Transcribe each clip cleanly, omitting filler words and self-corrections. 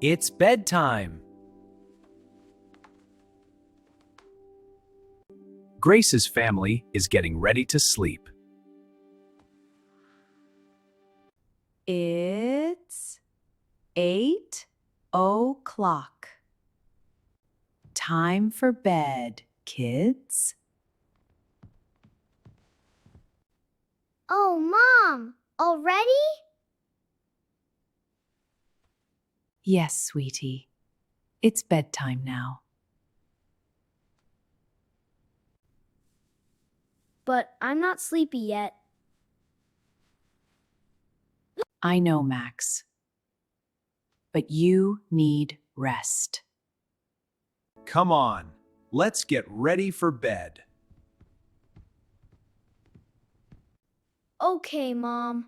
It's bedtime. Grace's family is getting ready to sleep. It's 8 o'clock. Time for bed, kids. Oh, Mom, already? Yes, sweetie. It's bedtime now. But I'm not sleepy yet. I know, Max. But you need rest. Come on, let's get ready for bed. Okay, Mom.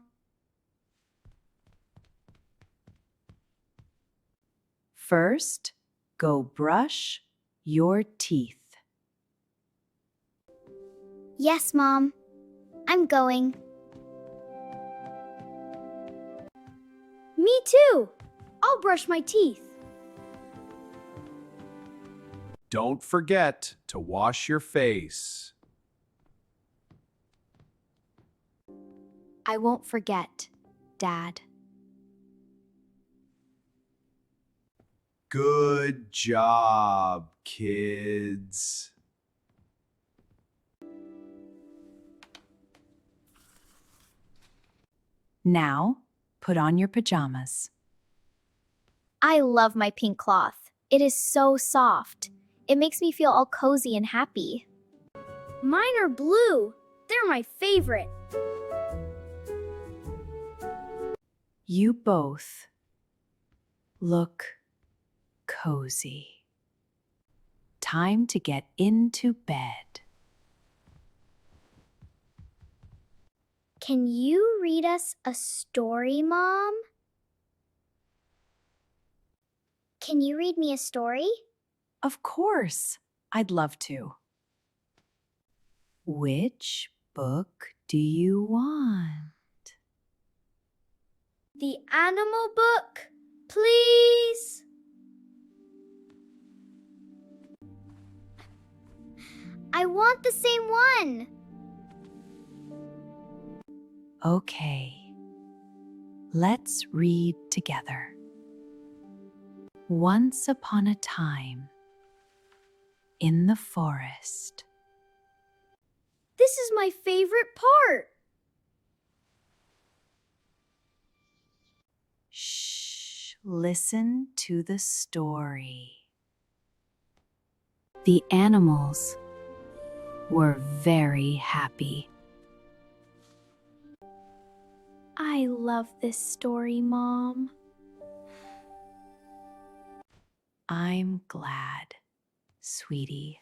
First, go brush your teeth. Yes, Mom. I'm going. Me too. I'll brush my teeth. Don't forget to wash your face. I won't forget, Dad. Good job, kids. Now, put on your pajamas. I love my pink cloth. It is so soft. It makes me feel all cozy and happy. Mine are blue. They're my favorite. You both look cozy. Time to get into bed. Can you read us a story, Mom? Can you read me a story? Of course, I'd love to. Which book do you want? The animal book, please. I want the same one. Okay, let's read together. Once upon a time, in the forest. This is my favorite part. Shh, listen to the story. The animals were very happy. I love this story, Mom. I'm glad, sweetie.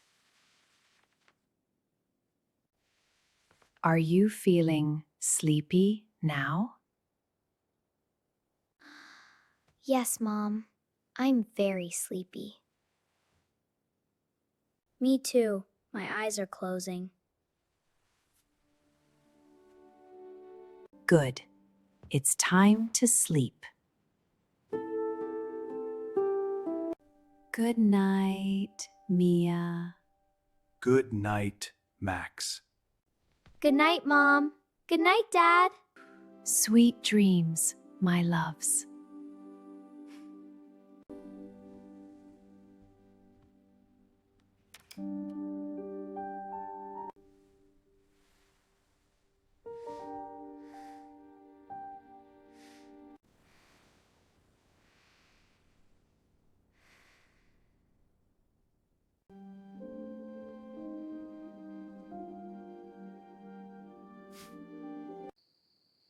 Are you feeling sleepy now? Yes, Mom. I'm very sleepy. Me too. My eyes are closing. Good. It's time to sleep. Good night, Mia. Good night, Max. Good night, Mom. Good night, Dad. Sweet dreams, my loves.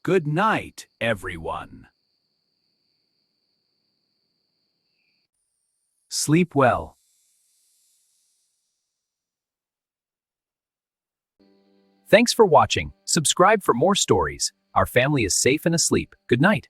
Good night, everyone. Sleep well. Thanks for watching. Subscribe for more stories. Our family is safe and asleep. Good night.